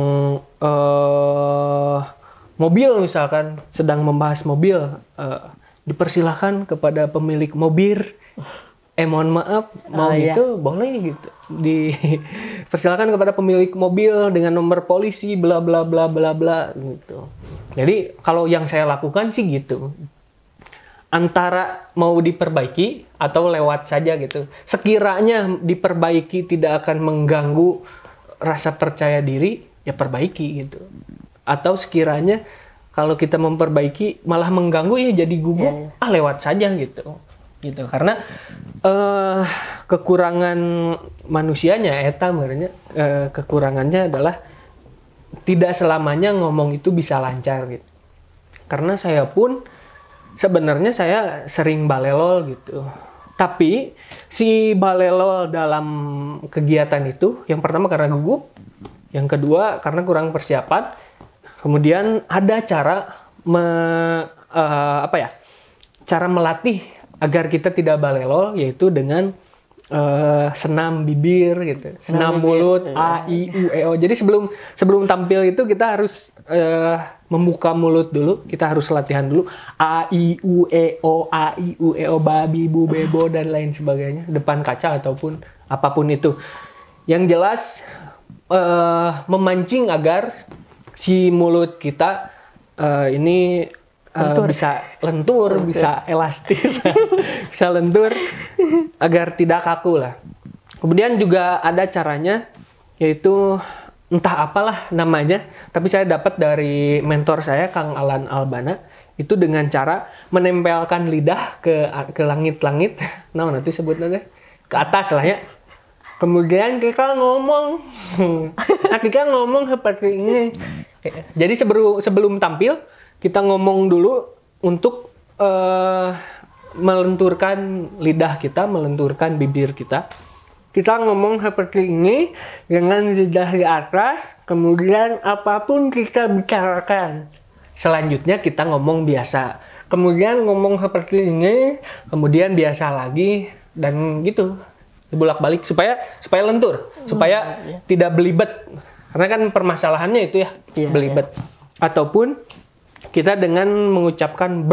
mobil, misalkan sedang membahas mobil, dipersilahkan kepada pemilik mobil, mohon maaf, mau gitu boleh gitu, dipersilahkan kepada pemilik mobil dengan nomor polisi bla bla bla bla bla gitu. Jadi kalau yang saya lakukan sih gitu, antara mau diperbaiki atau lewat saja gitu. Sekiranya diperbaiki tidak akan mengganggu rasa percaya diri, ya perbaiki gitu. Atau sekiranya kalau kita memperbaiki malah mengganggu, ya jadi gugup, lewat saja gitu. Karena kekurangan manusianya kekurangannya adalah tidak selamanya ngomong itu bisa lancar gitu. Karena saya pun sebenarnya saya sering balelo gitu. Tapi si balelo dalam kegiatan itu, yang pertama karena gugup, yang kedua karena kurang persiapan. Kemudian ada cara cara melatih agar kita tidak balelo, yaitu dengan senam bibir gitu, senam mulut, a i u e o. Jadi sebelum tampil itu kita harus membuka mulut dulu, kita harus latihan dulu a i u e o babi bu bebo dan lain sebagainya depan kaca ataupun apapun itu. Yang jelas memancing agar si mulut kita ini bisa lentur, bisa elastis, bisa lentur agar tidak kaku lah. Kemudian juga ada caranya, yaitu entah apalah namanya, tapi saya dapat dari mentor saya, Kang Alan Albana, itu dengan cara menempelkan lidah ke langit-langit, nanti sebutnya ke atas lah ya. Kemudian kita ngomong seperti ini. Jadi sebelum tampil, kita ngomong dulu untuk melenturkan lidah kita, melenturkan bibir kita. Kita ngomong seperti ini dengan lidah di atas, kemudian apapun kita bicarakan. Selanjutnya kita ngomong biasa. Kemudian ngomong seperti ini, kemudian biasa lagi, dan gitu. Bolak-balik supaya lentur, supaya tidak belibet. Karena kan permasalahannya itu ya, belibet. Ataupun kita dengan mengucapkan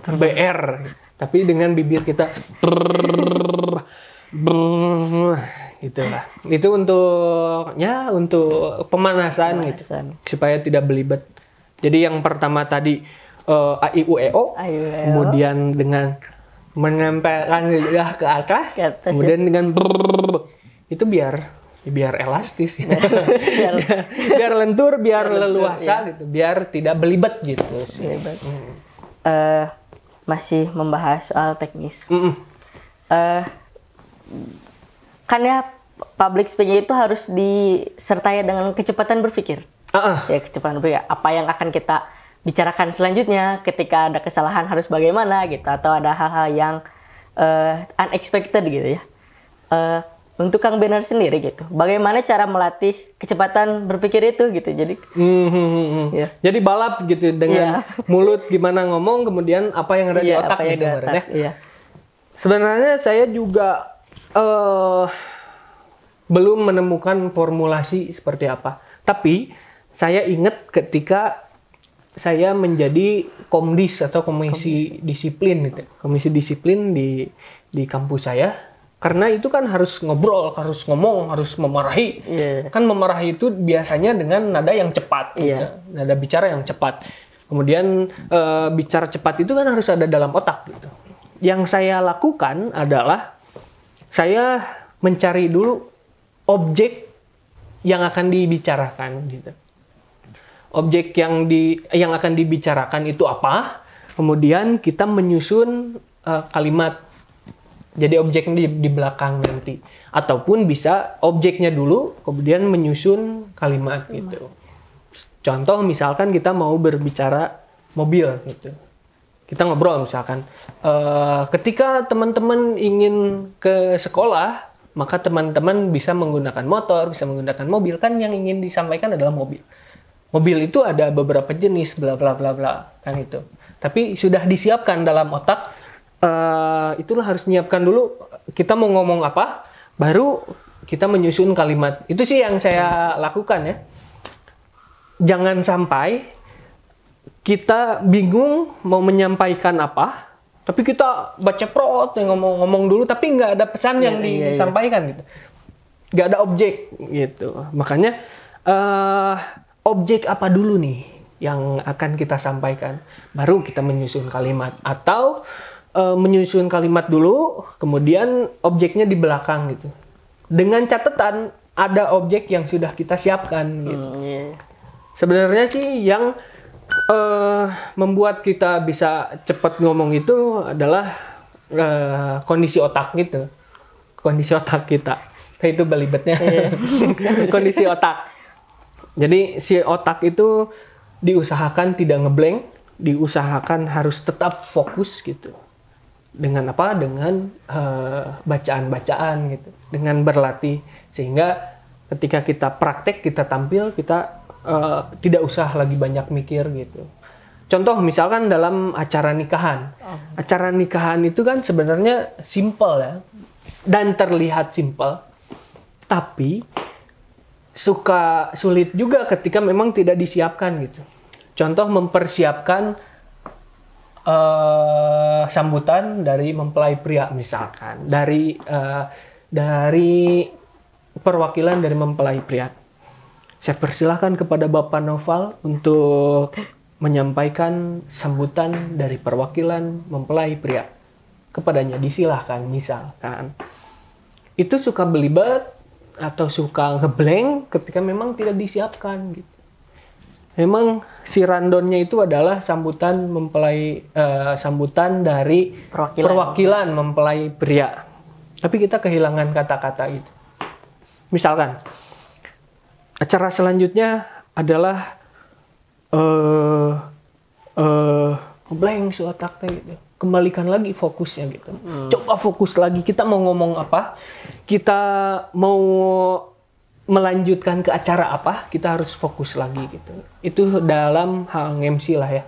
BR, tapi dengan bibir kita itulah. Itu untuk pemanasan gitu, supaya tidak belibet. Jadi yang pertama tadi a i u e o, kemudian dengan menempelkan lidah ke atas, kemudian dengan itu biar elastis, biar lentur, biar leluasa gitu, biar tidak belibet gitu. Masih membahas soal teknis. kan ya public speaking itu harus disertai dengan kecepatan berpikir. Ya, kecepatan berpikir. Apa yang akan kita bicarakan selanjutnya, ketika ada kesalahan harus bagaimana gitu, atau ada hal-hal yang unexpected gitu ya. Untuk Kang Benar sendiri gitu, bagaimana cara melatih kecepatan berpikir itu gitu? Jadi, ya. Jadi balap gitu dengan mulut gimana ngomong, kemudian apa yang ada di otak gitu ya. Iya. Sebenarnya saya juga belum menemukan formulasi seperti apa. Tapi saya ingat ketika saya menjadi komdis atau komisi disiplin gitu. Komisi disiplin di kampus saya. Karena itu kan harus ngobrol, harus ngomong, harus memarahi. Kan memarahi itu biasanya dengan nada yang cepat, gitu. Nada bicara yang cepat. Kemudian bicara cepat itu kan harus ada dalam otak gitu. Yang saya lakukan adalah saya mencari dulu objek yang akan dibicarakan gitu. Objek yang akan dibicarakan itu apa? Kemudian kita menyusun kalimat. Jadi objeknya di belakang nanti. Ataupun bisa objeknya dulu, kemudian menyusun kalimat gitu. Contoh misalkan kita mau berbicara mobil gitu. Kita ngobrol misalkan. Ketika teman-teman ingin ke sekolah, maka teman-teman bisa menggunakan motor, bisa menggunakan mobil. Kan yang ingin disampaikan adalah mobil. Mobil itu ada beberapa jenis, bla bla bla bla. Kan itu. Tapi sudah disiapkan dalam otak. Itulah harus menyiapkan dulu kita mau ngomong apa, baru kita menyusun kalimat. Itu sih yang saya lakukan ya. Jangan sampai kita bingung mau menyampaikan apa, tapi kita baca prot ngomong dulu, tapi nggak ada pesan yang disampaikan gitu, nggak ada objek gitu. Makanya objek apa dulu nih yang akan kita sampaikan, baru kita menyusun kalimat atau menyusun kalimat dulu, kemudian objeknya di belakang gitu. Dengan catatan ada objek yang sudah kita siapkan gitu. Sebenarnya sih yang membuat kita bisa cepat ngomong itu adalah kondisi otak gitu. Kondisi otak kita. Kayak itu belibetnya. Kondisi otak. Jadi si otak itu diusahakan tidak ngeblank, diusahakan harus tetap fokus gitu. Dengan apa? Dengan bacaan-bacaan gitu. Dengan berlatih. Sehingga ketika kita praktek, kita tampil, kita tidak usah lagi banyak mikir gitu. Contoh misalkan dalam acara nikahan. Acara nikahan itu kan sebenarnya simple ya. Dan terlihat simple. Tapi suka sulit juga ketika memang tidak disiapkan gitu. Contoh mempersiapkan sambutan dari mempelai pria misalkan, dari perwakilan dari mempelai pria. Saya persilahkan kepada Bapak Noval untuk menyampaikan sambutan dari perwakilan mempelai pria. Kepadanya disilahkan misalkan. Itu suka belibet atau suka ngeblank ketika memang tidak disiapkan gitu. Memang si randonnya itu adalah sambutan sambutan dari perwakilan mempelai pria. Tapi kita kehilangan kata-kata itu. Misalkan acara selanjutnya adalah blank si otaknya gitu. Kembalikan lagi fokusnya gitu. Coba fokus lagi. Kita mau ngomong apa? Kita mau melanjutkan ke acara apa, kita harus fokus lagi gitu. Itu dalam hal MC lah ya.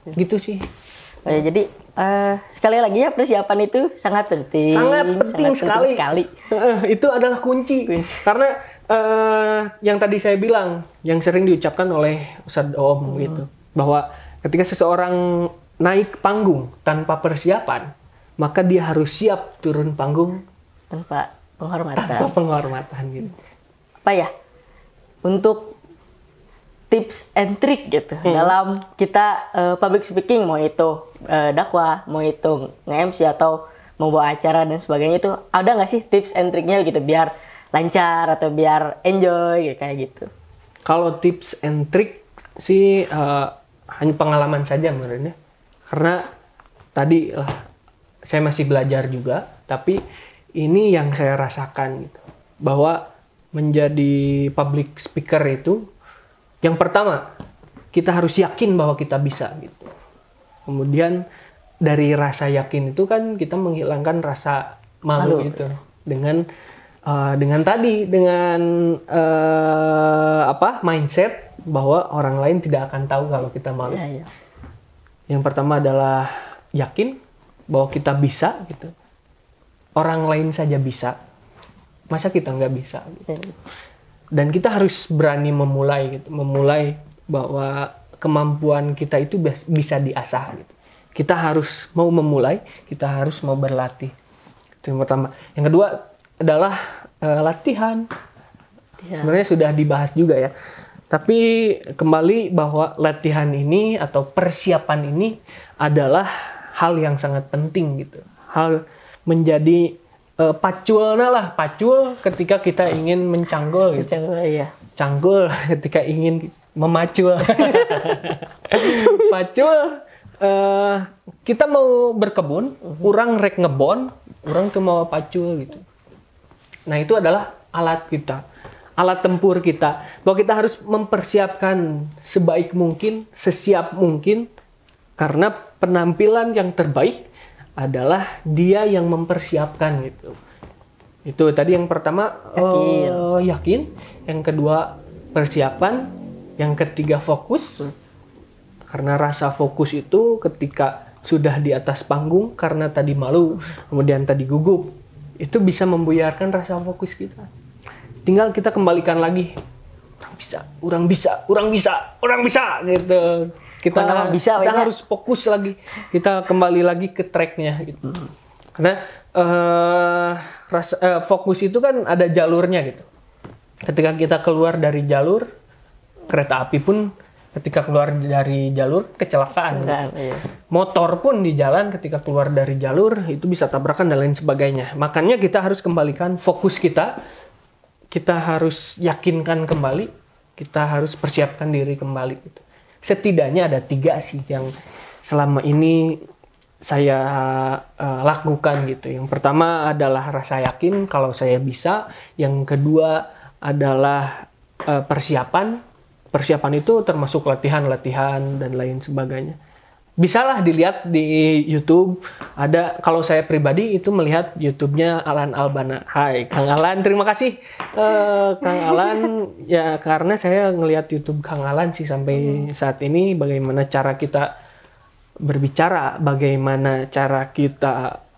Gitu sih. Jadi sekali lagi ya, persiapan itu sangat penting. Sangat penting sekali. Itu adalah kunci. Karena yang tadi saya bilang, yang sering diucapkan oleh Ustadz Om gitu, bahwa ketika seseorang naik panggung tanpa persiapan, maka dia harus siap turun panggung tanpa penghormatan. Tanpa penghormatan gitu. Apa ya, untuk tips and trick gitu dalam kita public speaking, mau itu dakwah, mau itu nge-MC atau mau bawa acara dan sebagainya, itu ada nggak sih tips and triknya gitu biar lancar atau biar enjoy gitu, kayak gitu? Kalau tips and trick sih hanya pengalaman saja menurutnya, karena tadi lah saya masih belajar juga, tapi ini yang saya rasakan gitu. Bahwa menjadi public speaker itu yang pertama kita harus yakin bahwa kita bisa gitu. Kemudian dari rasa yakin itu kan kita menghilangkan rasa malu gitu dengan mindset bahwa orang lain tidak akan tahu kalau kita malu. Yang pertama adalah yakin bahwa kita bisa gitu. Orang lain saja bisa, masa kita nggak bisa? Gitu. Dan kita harus berani memulai gitu, memulai bahwa kemampuan kita itu bisa diasah gitu. Kita harus mau memulai, kita harus mau berlatih. Itu yang pertama. Yang kedua adalah latihan. Sebenarnya sudah dibahas juga ya. Tapi kembali bahwa latihan ini atau persiapan ini adalah hal yang sangat penting gitu. Hal menjadi pacul ketika kita ingin mencanggul gitu. Canggul ketika ingin memacul. Pacul kita mau berkebun, orang rek ngebon, orang tuh mau pacul gitu. Nah, itu adalah alat kita, alat tempur kita. Bahwa kita harus mempersiapkan sebaik mungkin, sesiap mungkin, karena penampilan yang terbaik adalah dia yang mempersiapkan gitu. Itu tadi yang pertama yakin, yang kedua persiapan, yang ketiga fokus. Karena rasa fokus itu ketika sudah di atas panggung karena tadi malu, kemudian tadi gugup, itu bisa membuyarkan rasa fokus kita. Tinggal kita kembalikan lagi. Orang bisa gitu. Kita harus fokus lagi. Kita kembali lagi ke tracknya gitu. Karena fokus itu kan ada jalurnya gitu. Ketika kita keluar dari jalur, kereta api pun ketika keluar dari jalur kecelakaan. Iya. Motor pun di jalan ketika keluar dari jalur itu bisa tabrakan dan lain sebagainya. Makanya kita harus kembalikan fokus kita. Kita harus yakinkan kembali. Kita harus persiapkan diri kembali gitu. Setidaknya ada 3 sih yang selama ini saya lakukan gitu. Yang pertama adalah rasa yakin kalau saya bisa. Yang kedua adalah persiapan. Persiapan itu termasuk latihan dan lain sebagainya. Bisalah dilihat di YouTube. Ada, kalau saya pribadi itu melihat YouTube-nya Alan Albana. Hai Kang Alan, terima kasih Kang Alan. Ya karena saya ngelihat YouTube Kang Alan sih sampai saat ini bagaimana cara kita berbicara, bagaimana cara kita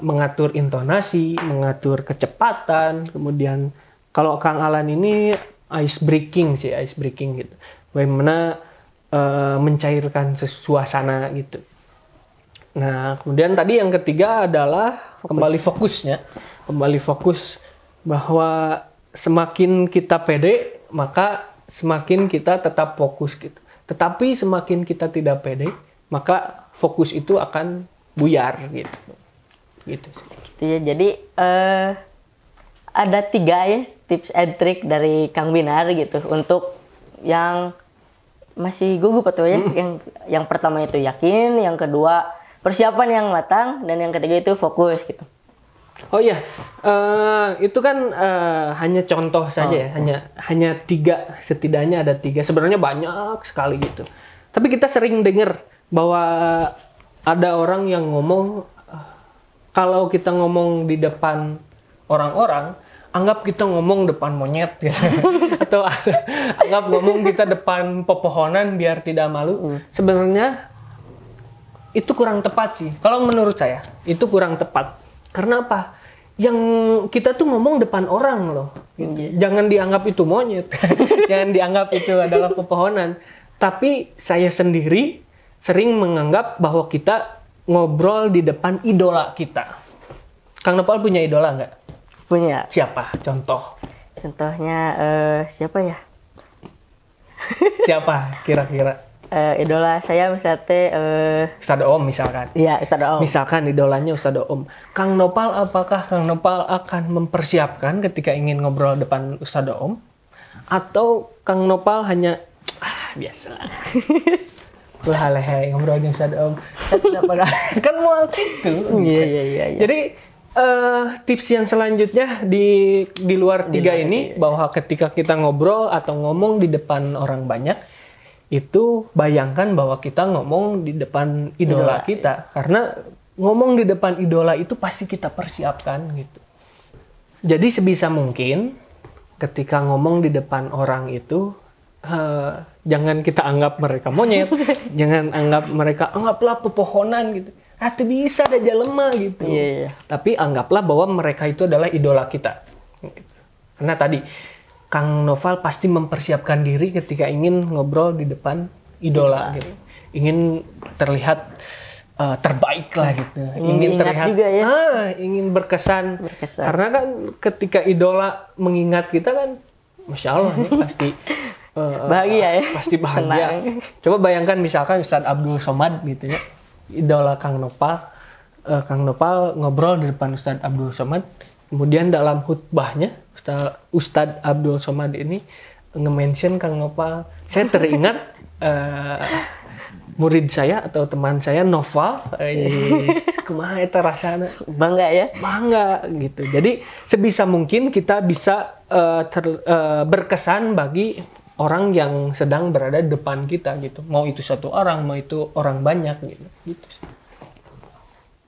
mengatur intonasi, mengatur kecepatan. Kemudian kalau Kang Alan ini ice breaking gitu. Bagaimana mencairkan suasana gitu. Nah, kemudian tadi yang ketiga adalah kembali fokusnya. Kembali fokus bahwa semakin kita pede, maka semakin kita tetap fokus gitu. Tetapi semakin kita tidak pede, maka fokus itu akan buyar gitu. Gitu ya. Jadi ada 3 ya tips and trick dari Kang Binar gitu untuk yang masih gugup atau ya. Yang pertama itu yakin, yang kedua persiapan yang matang, dan yang ketiga itu fokus gitu. Oh iya, itu kan hanya contoh saja ya, hanya 3, setidaknya ada 3. Sebenarnya banyak sekali gitu. Tapi kita sering dengar bahwa ada orang yang ngomong kalau kita ngomong di depan orang-orang, anggap kita ngomong depan monyet gitu. Atau anggap ngomong kita depan pepohonan biar tidak malu. Sebenarnya itu kurang tepat sih. Kalau menurut saya itu kurang tepat. Karena apa? Yang kita tuh ngomong depan orang loh. Jangan dianggap itu monyet. Jangan dianggap itu adalah pepohonan. Tapi saya sendiri sering menganggap bahwa kita ngobrol di depan idola kita. Kang Nopal punya idola nggak? Punya. Siapa? Contohnya siapa ya? Siapa kira-kira? Idola saya misalnya Ustadz Om misalkan. Iya, Ustadz Om. Misalkan idolanya Ustadz Om. Kang Nopal, apakah Kang Nopal akan mempersiapkan ketika ingin ngobrol depan Ustadz Om? Atau Kang Nopal hanya biasa. Leha-leha ngobrol dengan Ustadz Om. Kan mau gitu. Iya. Jadi Tips yang selanjutnya di luar tiga ini, bahwa ketika kita ngobrol atau ngomong di depan orang banyak, itu bayangkan bahwa kita ngomong di depan idola kita. Karena ngomong di depan idola itu pasti kita persiapkan gitu. Jadi sebisa mungkin ketika ngomong di depan orang itu, jangan kita anggap mereka monyet, jangan anggaplah pepohonan gitu. Itu bisa ada lemah gitu. Tapi anggaplah bahwa mereka itu adalah idola kita. Karena tadi Kang Noval pasti mempersiapkan diri ketika ingin ngobrol di depan idola gitu. Ingin terlihat terbaik lah gitu. Ingin terlihat juga ya. Ingin berkesan. Karena kan ketika idola mengingat kita kan, Masya Allah nih pasti bahagia ya. Pasti bahagia. Senang. Coba bayangkan misalkan Ustadz Abdul Somad gitu ya. Idola Kang Nopal. Kang Nopal ngobrol di depan Ustadz Abdul Somad. Kemudian dalam khutbahnya Ustadz Abdul Somad ini nge-mention Kang Nopal. Saya teringat murid saya atau teman saya Noval, kumaha eta rasana, bangga ya, bangga gitu. Jadi sebisa mungkin kita bisa berkesan bagi orang yang sedang berada di depan kita gitu. Mau itu satu orang, mau itu orang banyak gitu.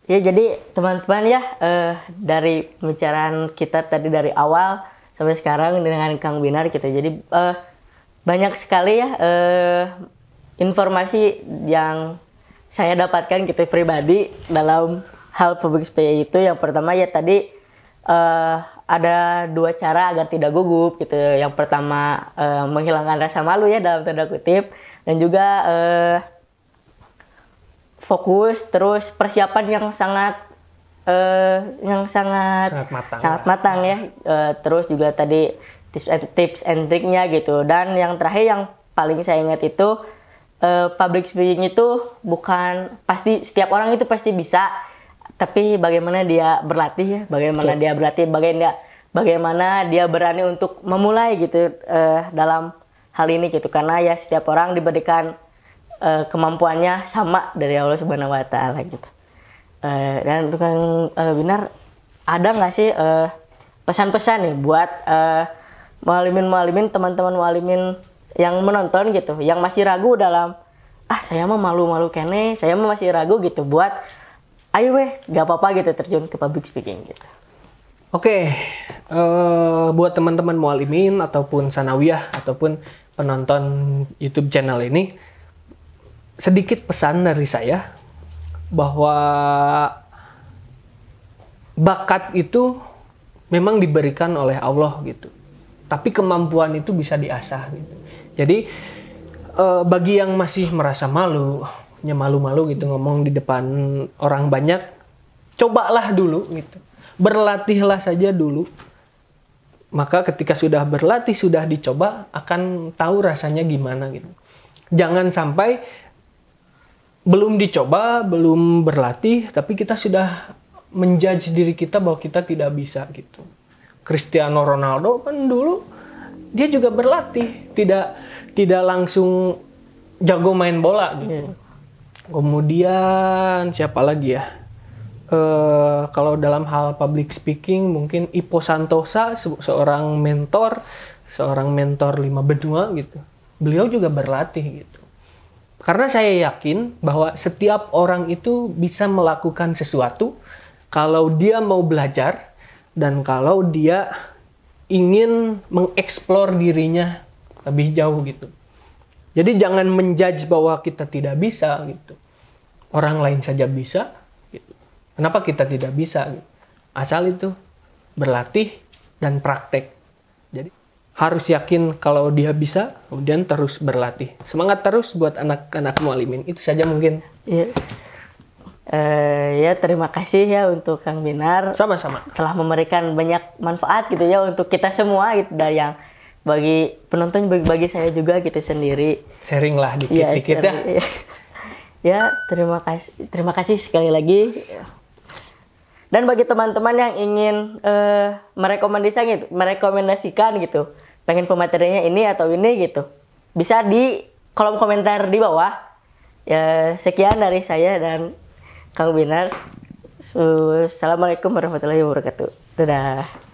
Ya jadi teman-teman ya, dari pembicaraan kita tadi dari awal sampai sekarang dengan Kang Binar gitu. Jadi banyak sekali ya informasi yang saya dapatkan gitu pribadi dalam hal public speaking itu. Yang pertama ya tadi ada 2 cara agar tidak gugup gitu. Yang pertama menghilangkan rasa malu ya dalam tanda kutip, dan juga fokus, terus persiapan yang sangat matang ya. Terus juga tadi tips and triknya gitu. Dan yang terakhir yang paling saya ingat itu, public speaking itu bukan pasti setiap orang itu pasti bisa, tapi bagaimana dia berlatih ya, bagaimana dia berani untuk memulai gitu dalam hal ini gitu. Karena ya setiap orang diberikan kemampuannya sama dari Allah Subhanahu wa taala gitu. Dan untuk Kang Binar, ada nggak sih pesan-pesan nih buat mualimin, teman-teman mualimin yang menonton gitu, yang masih ragu dalam saya mah malu-malu kene, saya mah masih ragu gitu, buat ayo gak apa-apa gitu terjun ke public speaking gitu. Oke, buat teman-teman mualimin ataupun sanawiyah ataupun penonton YouTube channel ini, sedikit pesan dari saya bahwa bakat itu memang diberikan oleh Allah gitu. Tapi kemampuan itu bisa diasah gitu. Jadi bagi yang masih merasa malu gitu ngomong di depan orang banyak, cobalah dulu gitu. Berlatihlah saja dulu. Maka ketika sudah berlatih, sudah dicoba, akan tahu rasanya gimana gitu. Jangan sampai belum dicoba, belum berlatih, tapi kita sudah menjudge diri kita bahwa kita tidak bisa gitu. Cristiano Ronaldo kan dulu dia juga berlatih, tidak langsung jago main bola gitu. Kemudian siapa lagi ya? Kalau dalam hal public speaking mungkin Ipo Santosa, seorang mentor 5 benua gitu. Beliau juga berlatih gitu. Karena saya yakin bahwa setiap orang itu bisa melakukan sesuatu kalau dia mau belajar dan kalau dia ingin mengeksplor dirinya lebih jauh gitu. Jadi jangan menjudge bahwa kita tidak bisa gitu. Orang lain saja bisa gitu. Kenapa kita tidak bisa gitu? Asal itu berlatih dan praktek. Jadi harus yakin kalau dia bisa, kemudian terus berlatih. Semangat terus buat anak-anak mualimin. Itu saja mungkin. Iya. Ya terima kasih ya untuk Kang Binar. Sama-sama. Telah memberikan banyak manfaat gitu ya untuk kita semua gitu, dan yang bagi penonton, bagi saya juga gitu sendiri. Sharing lah dikit-dikit ya. Ya terima kasih sekali lagi. Dan bagi teman-teman yang ingin merekomendasikan gitu, pengen pematerinya ini atau ini gitu, bisa di kolom komentar di bawah. Ya sekian dari saya dan Kang Binar. Assalamualaikum warahmatullahi wabarakatuh. Dadah.